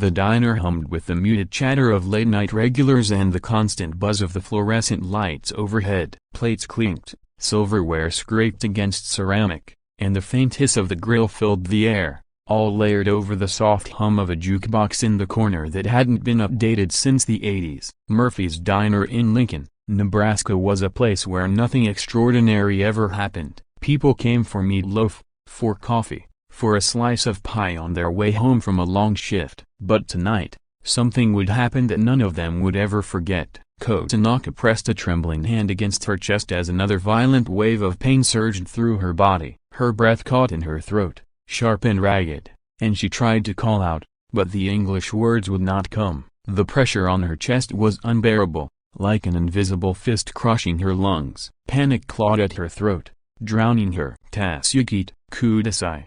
The diner hummed with the muted chatter of late-night regulars and the constant buzz of the fluorescent lights overhead. Plates clinked, silverware scraped against ceramic, and the faint hiss of the grill filled the air, all layered over the soft hum of a jukebox in the corner that hadn't been updated since the 80s. Murphy's Diner in Lincoln, Nebraska was a place where nothing extraordinary ever happened. People came for meatloaf, for coffee, for a slice of pie on their way home from a long shift. But tonight, something would happen that none of them would ever forget. Ko Tanaka pressed a trembling hand against her chest as another violent wave of pain surged through her body. Her breath caught in her throat, sharp and ragged, and she tried to call out, but the English words would not come. The pressure on her chest was unbearable, like an invisible fist crushing her lungs. Panic clawed at her throat, drowning her. "Tasukite kudasai."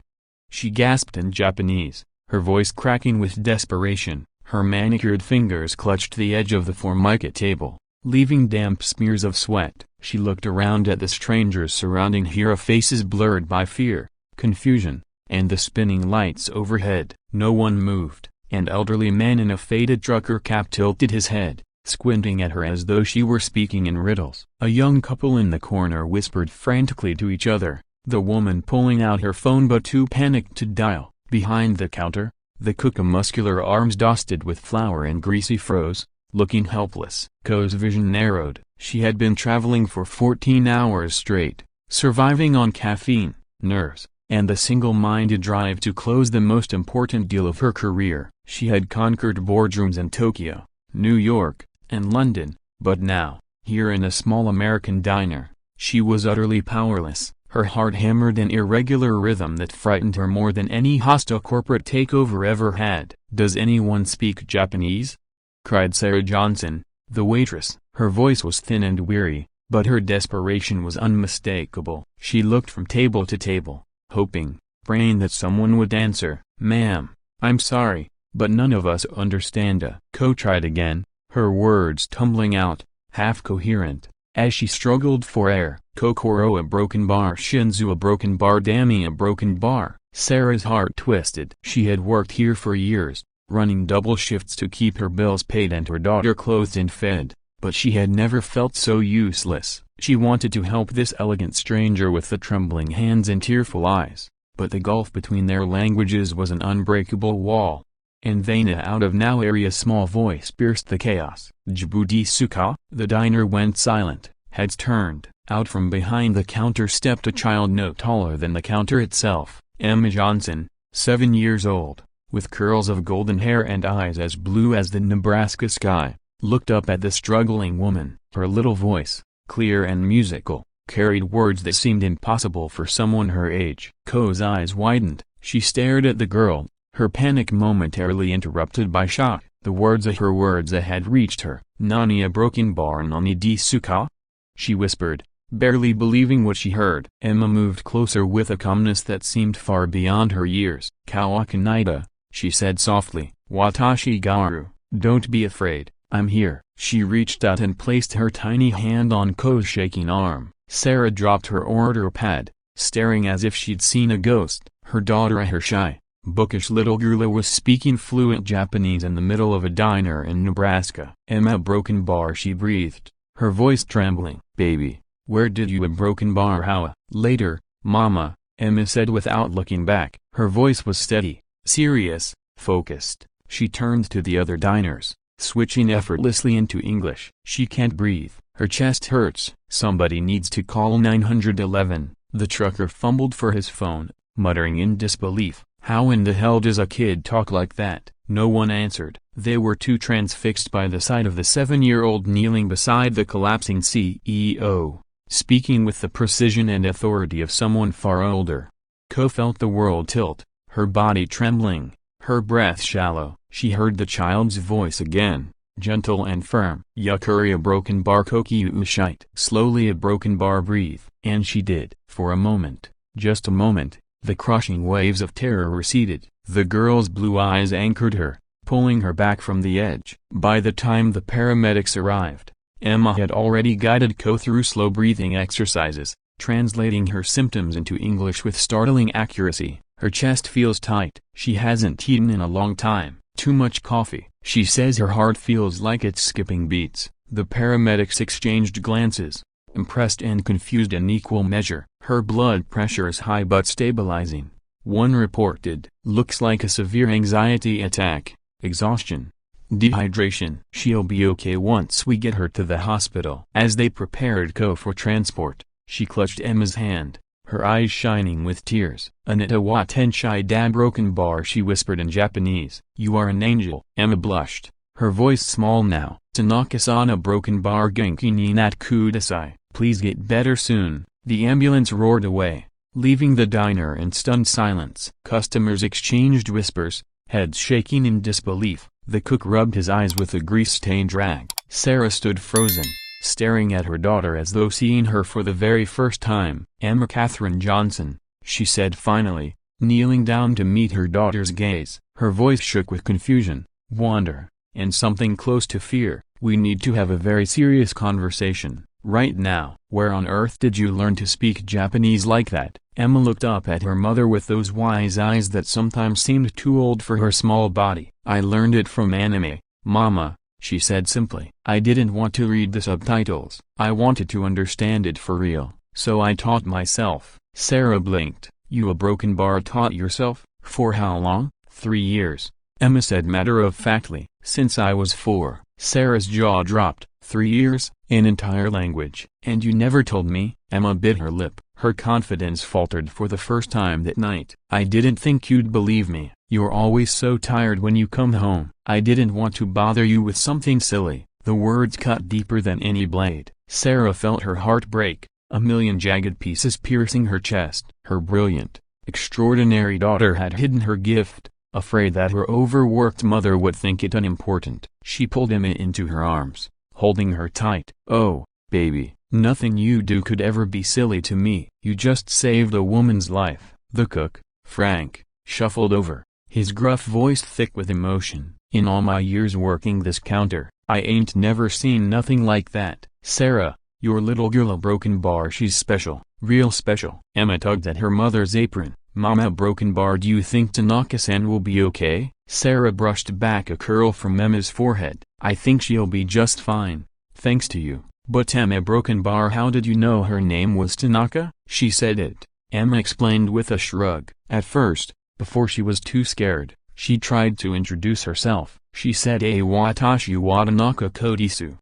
She gasped in Japanese, her voice cracking with desperation. Her manicured fingers clutched the edge of the formica table, leaving damp smears of sweat. She looked around at the strangers surrounding her, faces blurred by fear, confusion, and the spinning lights overhead. No one moved. An elderly man in a faded trucker cap tilted his head, squinting at her as though she were speaking in riddles. A young couple in the corner whispered frantically to each other, the woman pulling out her phone but too panicked to dial. Behind the counter, the cook, muscular arms dusted with flour and greasy froze, looking helpless. Ko's vision narrowed. She had been traveling for 14 hours straight, surviving on caffeine, nerves, and the single-minded drive to close the most important deal of her career. She had conquered boardrooms in Tokyo, New York, and London, but now, here in a small American diner, she was utterly powerless. Her heart hammered an irregular rhythm that frightened her more than any hostile corporate takeover ever had. "Does anyone speak Japanese?" cried Sarah Johnson, the waitress. Her voice was thin and weary, but her desperation was unmistakable. She looked from table to table, hoping, praying that someone would answer. "Ma'am, I'm sorry, but none of us understand." Ko tried again, her words tumbling out, half-coherent, as she struggled for air. "Kokoro a broken bar, Shinzu a broken bar, Dami a broken bar." Sarah's heart twisted. She had worked here for years, running double shifts to keep her bills paid and her daughter clothed and fed, but she had never felt so useless. She wanted to help this elegant stranger with the trembling hands and tearful eyes, but the gulf between their languages was an unbreakable wall. And then out of nowhere a small voice pierced the chaos. "Djibouti suka?" The diner went silent, heads turned. Out from behind the counter stepped a child no taller than the counter itself. Emma Johnson, 7 years old, with curls of golden hair and eyes as blue as the Nebraska sky, looked up at the struggling woman. Her little voice, clear and musical, carried words that seemed impossible for someone her age. Ko's eyes widened. She stared at the girl, her panic momentarily interrupted by shock. The words had reached her. "Nani a broken bar, nani di suka?" she whispered, barely believing what she heard. Emma moved closer with a calmness that seemed far beyond her years. "Kawakanida," she said softly. "Watashi garu." "Don't be afraid, I'm here." She reached out and placed her tiny hand on Ko's shaking arm. Sarah dropped her order pad, staring as if she'd seen a ghost. Her daughter, her shy, bookish little girl, was speaking fluent Japanese in the middle of a diner in Nebraska. "Emma broken bar," she breathed, her voice trembling. "Baby, where did you a broken bar how?" "Later, Mama," Emma said without looking back. Her voice was steady, serious, focused. She turned to the other diners, switching effortlessly into English. "She can't breathe. Her chest hurts. Somebody needs to call 911. The trucker fumbled for his phone, muttering in disbelief. How in the hell does a kid talk like that? No one answered. They were too transfixed by the sight of the 7-year-old kneeling beside the collapsing CEO, speaking with the precision and authority of someone far older. Ko felt the world tilt, her body trembling, her breath shallow. She heard the child's voice again, gentle and firm. "Yakuri a broken bar, koki ushite." Slowly a broken bar, breathe. And she did. For a moment, just a moment, the crushing waves of terror receded. The girl's blue eyes anchored her, pulling her back from the edge. By the time the paramedics arrived, Emma had already guided Ko through slow breathing exercises, translating her symptoms into English with startling accuracy. "Her chest feels tight. She hasn't eaten in a long time. Too much coffee. She says her heart feels like it's skipping beats. The paramedics exchanged glances, impressed and confused in equal measure. Her blood pressure is high but stabilizing. One reported, looks like a severe anxiety attack, exhaustion, dehydration. She'll be okay once we get her to the hospital. As they prepared Ko for transport, she clutched Emma's hand, her eyes shining with tears. "Anita wa tenshai da broken bar," she whispered in Japanese. "You are an angel." Emma blushed, her voice small now. "Tanaka-sana broken bar genki ni nat kudasai. Please get better soon." The ambulance roared away, leaving the diner in stunned silence. Customers exchanged whispers, heads shaking in disbelief. The cook rubbed his eyes with a grease-stained rag. Sarah stood frozen, staring at her daughter as though seeing her for the very first time. "Emma Catherine Johnson," she said finally, kneeling down to meet her daughter's gaze. Her voice shook with confusion, wonder, and something close to fear. "We need to have a very serious conversation, right now." "Where on earth did you learn to speak Japanese like that?" Emma looked up at her mother with those wise eyes that sometimes seemed too old for her small body. "I learned it from anime, Mama," she said simply. "I didn't want to read the subtitles. I wanted to understand it for real, so I taught myself." Sarah blinked. "You a broken bar taught yourself? For how long?" 3 years, Emma said matter-of-factly. "Since I was 4. Sarah's jaw dropped. 3 years? An entire language. "And you never told me?" Emma bit her lip. Her confidence faltered for the first time that night. "I didn't think you'd believe me. You're always so tired when you come home. I didn't want to bother you with something silly." The words cut deeper than any blade. Sarah felt her heart break, a million jagged pieces piercing her chest. Her brilliant, extraordinary daughter had hidden her gift, afraid that her overworked mother would think it unimportant. She pulled Emma into her arms, holding her tight. "Oh, baby, nothing you do could ever be silly to me. You just saved a woman's life." The cook, Frank, shuffled over, his gruff voice thick with emotion. "In all my years working this counter, I ain't never seen nothing like that. Sarah, your little girl a broken bar. She's special, real special." Emma tugged at her mother's apron. "Mama broken bar, do you think Tanaka-san will be okay?" Sarah brushed back a curl from Emma's forehead. "I think she'll be just fine, thanks to you." "But Emma broken bar, how did you know her name was Tanaka?" "She said it," Emma explained with a shrug. "At first, before she was too scared, she tried to introduce herself. She said, 'Watashi wa Tanaka Kodisu.'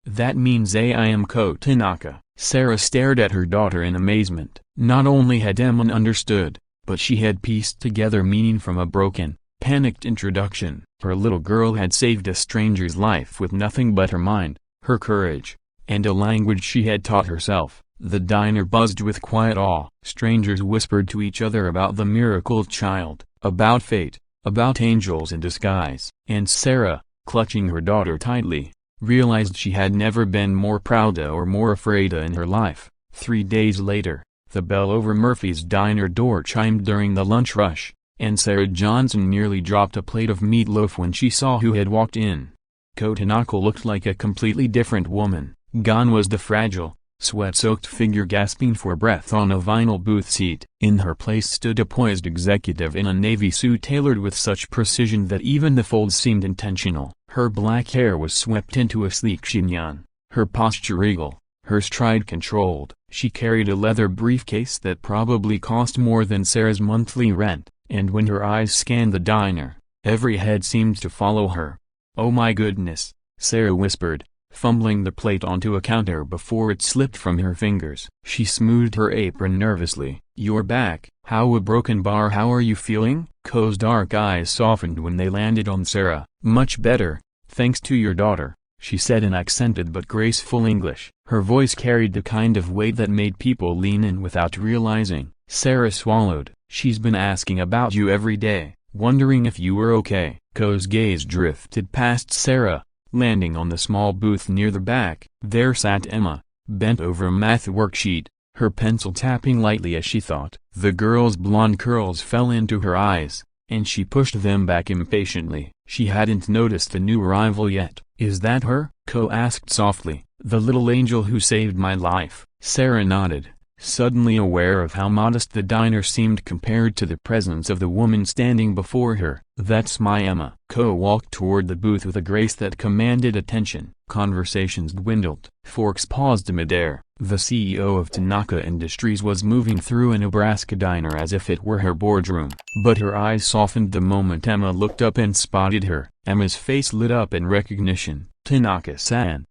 That means, I am Ko Tanaka." Sarah stared at her daughter in amazement. Not only had Emma understood, but she had pieced together meaning from a broken, panicked introduction. Her little girl had saved a stranger's life with nothing but her mind, her courage, and a language she had taught herself. The diner buzzed with quiet awe. Strangers whispered to each other about the miracle child, about fate, about angels in disguise. And Sarah, clutching her daughter tightly, realized she had never been more proud or more afraid in her life. 3 days later, the bell over Murphy's diner door chimed during the lunch rush, and Sarah Johnson nearly dropped a plate of meatloaf when she saw who had walked in. Ko Tanaka looked like a completely different woman. Gone was the fragile, sweat-soaked figure gasping for breath on a vinyl booth seat. In her place stood a poised executive in a navy suit tailored with such precision that even the folds seemed intentional. Her black hair was swept into a sleek chignon, her posture regal, her stride controlled. She carried a leather briefcase that probably cost more than Sarah's monthly rent, and when her eyes scanned the diner, every head seemed to follow her. "Oh my goodness," Sarah whispered, fumbling the plate onto a counter before it slipped from her fingers. She smoothed her apron nervously. "You're back. How a broken bar, how are you feeling?" Ko's dark eyes softened when they landed on Sarah. "Much better, thanks to your daughter," she said in accented but graceful English. Her voice carried the kind of weight that made people lean in without realizing. Sarah swallowed. "She's been asking about you every day, wondering if you were okay." Ko's gaze drifted past Sarah, landing on the small booth near the back. There sat Emma, bent over a math worksheet, her pencil tapping lightly as she thought. The girl's blonde curls fell into her eyes, and she pushed them back impatiently. She hadn't noticed the new arrival yet. "Is that her?" Ko asked softly. "The little angel who saved my life." Sarah nodded, suddenly aware of how modest the diner seemed compared to the presence of the woman standing before her. That's my Emma. Ko walked toward the booth with a grace that commanded attention. Conversations dwindled. Forks paused midair. The CEO of Tanaka Industries was moving through a Nebraska diner as if it were her boardroom. But her eyes softened the moment Emma looked up and spotted her. Emma's face lit up in recognition. "Tanaka-san,"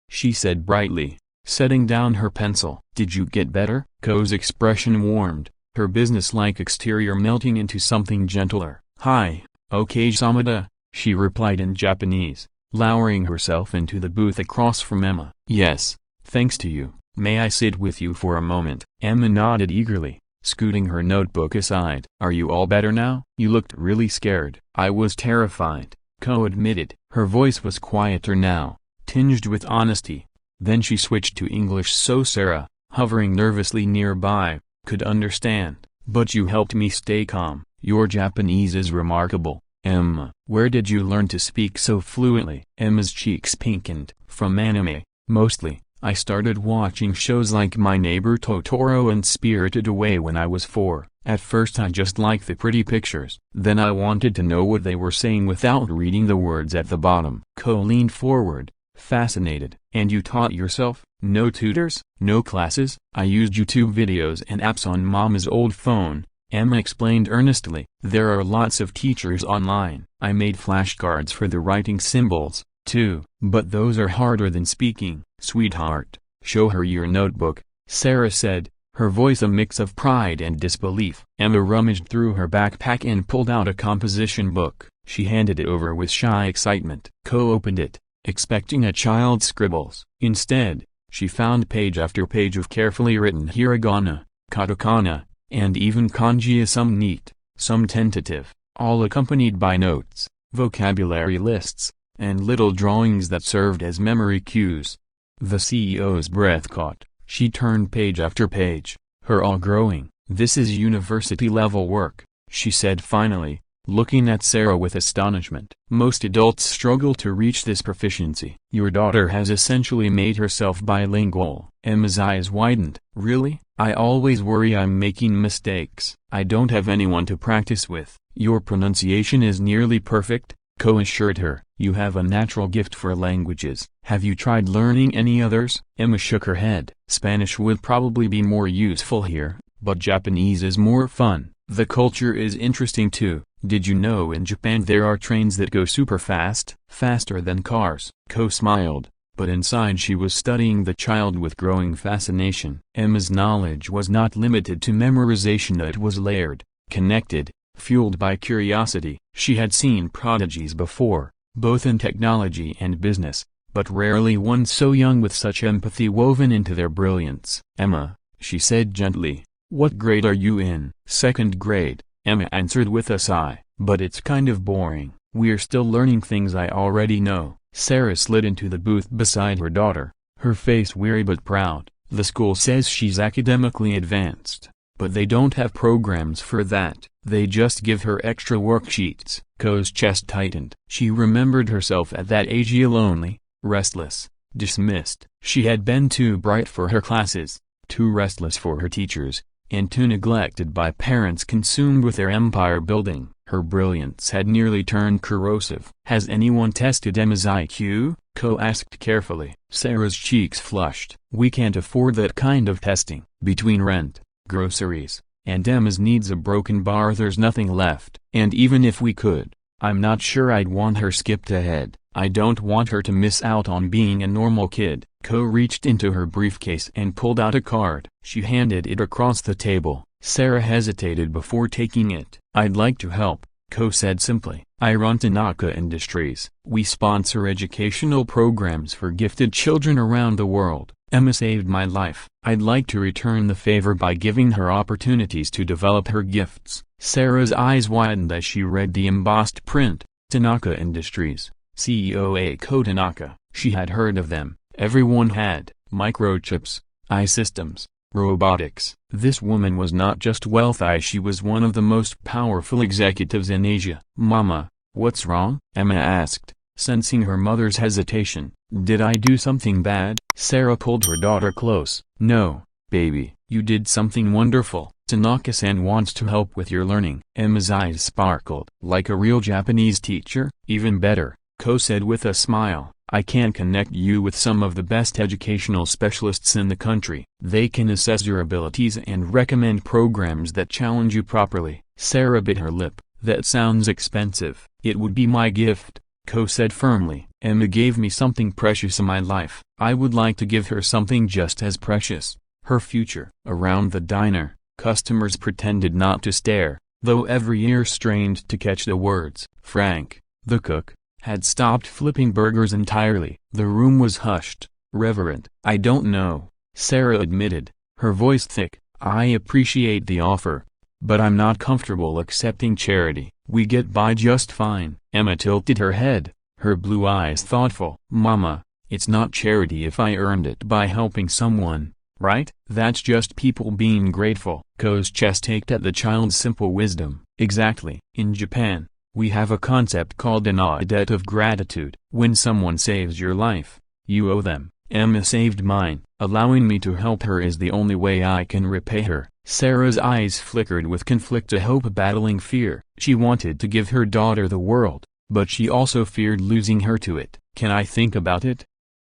she said brightly, setting down her pencil. "Did you get better?" Ko's expression warmed, her businesslike exterior melting into something gentler. "Hi, okay-samada," she replied in Japanese, lowering herself into the booth across from Emma. "Yes, thanks to you. May I sit with you for a moment?" Emma nodded eagerly, scooting her notebook aside. "Are you all better now? You looked really scared." "I was terrified," Ko admitted. Her voice was quieter now, tinged with honesty. Then she switched to English so Sarah, hovering nervously nearby, could understand. "But you helped me stay calm. Your Japanese is remarkable, Emma. Where did you learn to speak so fluently?" Emma's cheeks pinkened. "From anime, mostly. I started watching shows like My Neighbor Totoro and Spirited Away when I was 4. At first I just liked the pretty pictures. Then I wanted to know what they were saying without reading the words at the bottom." Ko leaned forward, fascinated. "And you taught yourself? No tutors? No classes?" "I used YouTube videos and apps on Mama's old phone," Emma explained earnestly. "There are lots of teachers online. I made flashcards for the writing symbols, too. But those are harder than speaking." "Sweetheart, show her your notebook," Sarah said, her voice a mix of pride and disbelief. Emma rummaged through her backpack and pulled out a composition book. She handed it over with shy excitement. Ko opened it, expecting a child's scribbles. Instead, she found page after page of carefully written hiragana, katakana, and even kanji, some neat, some tentative, all accompanied by notes, vocabulary lists, and little drawings that served as memory cues. The CEO's breath caught. She turned page after page, her awe growing. "This is university-level work," she said finally, looking at Sarah with astonishment. "Most adults struggle to reach this proficiency. Your daughter has essentially made herself bilingual." Emma's eyes widened. "Really? I always worry I'm making mistakes." "I don't have anyone to practice with." "Your pronunciation is nearly perfect," Ko assured her. "You have a natural gift for languages. Have you tried learning any others?" Emma shook her head. "Spanish would probably be more useful here, but Japanese is more fun. The culture is interesting too. Did you know in Japan there are trains that go super fast, faster than cars?" Ko smiled, but inside she was studying the child with growing fascination. Emma's knowledge was not limited to memorization, it was layered, connected, fueled by curiosity. She had seen prodigies before, both in technology and business, but rarely one so young with such empathy woven into their brilliance. "Emma," she said gently, "what grade are you in?" "Second grade," Emma answered with a sigh. "But it's kind of boring. We're still learning things I already know." Sarah slid into the booth beside her daughter, her face weary but proud. "The school says she's academically advanced, but they don't have programs for that. They just give her extra worksheets." Ko's chest tightened. She remembered herself at that age, lonely, restless, dismissed. She had been too bright for her classes, too restless for her teachers, and too neglected by parents consumed with their empire building. Her brilliance had nearly turned corrosive. "Has anyone tested Emma's IQ?" Ko asked carefully. Sarah's cheeks flushed. "We can't afford that kind of testing. Between rent, groceries, and Emma's needs a broken bar, there's nothing left. And even if we could, I'm not sure I'd want her skipped ahead. I don't want her to miss out on being a normal kid." Ko reached into her briefcase and pulled out a card. She handed it across the table. Sarah hesitated before taking it. "I'd like to help," Ko said simply. "I run Tanaka Industries. We sponsor educational programs for gifted children around the world. Emma saved my life. I'd like to return the favor by giving her opportunities to develop her gifts." Sarah's eyes widened as she read the embossed print. Tanaka Industries, CEO Eiko Tanaka. She had heard of them. Everyone had. Microchips, I-systems, robotics. This woman was not just wealthy, she was one of the most powerful executives in Asia. "Mama, what's wrong?" Emma asked, sensing her mother's hesitation. "Did I do something bad?" Sarah pulled her daughter close. "No, baby, you did something wonderful. Tanaka-san wants to help with your learning. Emma's eyes sparkled. Like a real Japanese teacher? Even better, Ko said with a smile. I can connect you with some of the best educational specialists in the country. They can assess your abilities and recommend programs that challenge you properly. Sarah bit her lip. That sounds expensive. It would be my gift, Ko said firmly. Emma gave me something precious in my life. I would like to give her something just as precious. Her future. Around the diner, customers pretended not to stare, though every ear strained to catch the words. Frank, the cook, had stopped flipping burgers entirely. The room was hushed, reverent. I don't know, Sarah admitted, her voice thick. I appreciate the offer, but I'm not comfortable accepting charity. We get by just fine. Emma tilted her head, her blue eyes thoughtful. Mama, it's not charity if I earned it by helping someone, right? That's just people being grateful. Ko's chest ached at the child's simple wisdom. Exactly. In Japan, we have a concept called a debt of gratitude. When someone saves your life, you owe them. Emma saved mine. Allowing me to help her is the only way I can repay her. Sarah's eyes flickered with conflict, a hope battling fear. She wanted to give her daughter the world, but she also feared losing her to it. Can I think about it?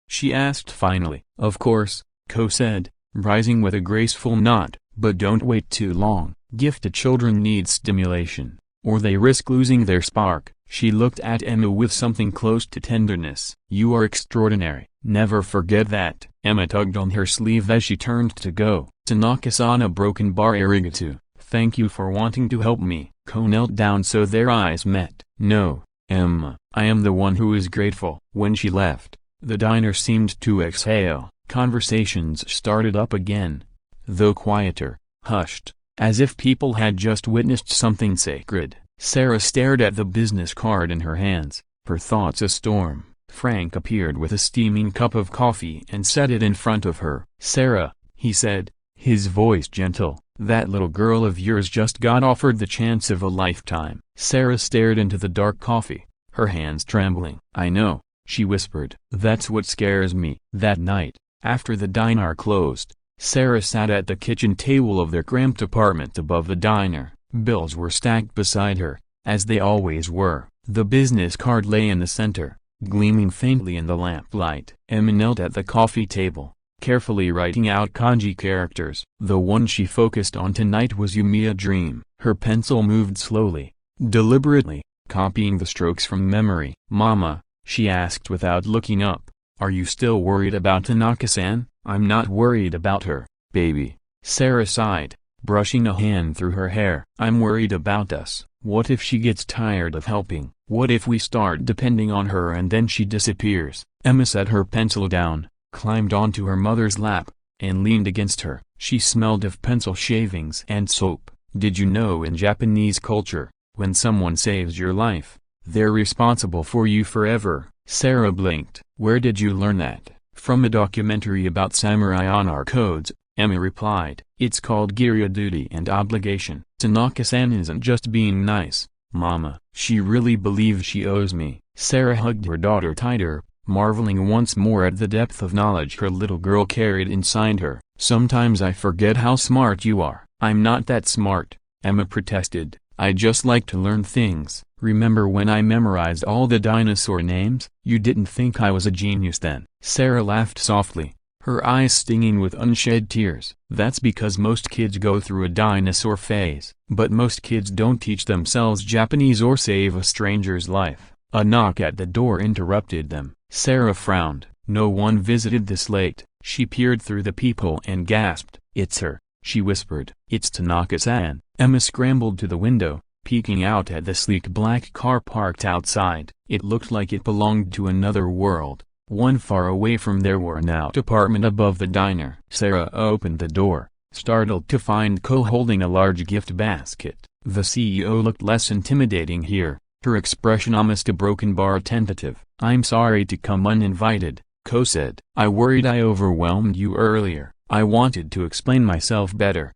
She asked finally. Of course, Ko said, rising with a graceful nod, but don't wait too long. Gifted children need stimulation, or they risk losing their spark. She looked at Emma with something close to tenderness. You are extraordinary. Never forget that. Emma tugged on her sleeve as she turned to go. Tanaka-san, a broken bar arigato. Thank you for wanting to help me. Ko knelt down so their eyes met. No, Emma, I am the one who is grateful. When she left, the diner seemed to exhale. Conversations started up again, though quieter, hushed, as if people had just witnessed something sacred. Sarah stared at the business card in her hands, her thoughts a storm. Frank appeared with a steaming cup of coffee and set it in front of her. Sarah, he said, his voice gentle, that little girl of yours just got offered the chance of a lifetime. Sarah stared into the dark coffee, her hands trembling. I know, she whispered. That's what scares me. That night, after the diner closed, Sarah sat at the kitchen table of their cramped apartment above the diner. Bills were stacked beside her, as they always were. The business card lay in the center, gleaming faintly in the lamplight. Emma knelt at the coffee table, carefully writing out kanji characters. The one she focused on tonight was Yumiya Dream. Her pencil moved slowly, deliberately, copying the strokes from memory. Mama, she asked without looking up, are you still worried about Tanaka-san? I'm not worried about her, baby. Sarah sighed, brushing a hand through her hair. I'm worried about us. What if she gets tired of helping? What if we start depending on her and then she disappears? Emma set her pencil down, climbed onto her mother's lap, and leaned against her. She smelled of pencil shavings and soap. Did you know in Japanese culture, when someone saves your life, they're responsible for you forever? Sarah blinked. Where did you learn that? From a documentary about samurai honor codes, Emma replied. It's called Girya Duty and Obligation. Tanaka-san isn't just being nice, Mama. She really believes she owes me. Sarah hugged her daughter tighter, marveling once more at the depth of knowledge her little girl carried inside her. Sometimes I forget how smart you are. I'm not that smart, Emma protested. I just like to learn things. Remember when I memorized all the dinosaur names? You didn't think I was a genius then. Sarah laughed softly, her eyes stinging with unshed tears. That's because most kids go through a dinosaur phase. But most kids don't teach themselves Japanese or save a stranger's life. A knock at the door interrupted them. Sarah frowned. No one visited this late. She peered through the peephole and gasped. It's her, she whispered. It's Tanaka-san. Emma scrambled to the window, peeking out at the sleek black car parked outside. It looked like it belonged to another world, one far away from their worn-out apartment above the diner. Sarah opened the door, startled to find Ko holding a large gift basket. The CEO looked less intimidating here, her expression almost a broken bar tentative. I'm sorry to come uninvited, Ko said. I worried I overwhelmed you earlier. I wanted to explain myself better.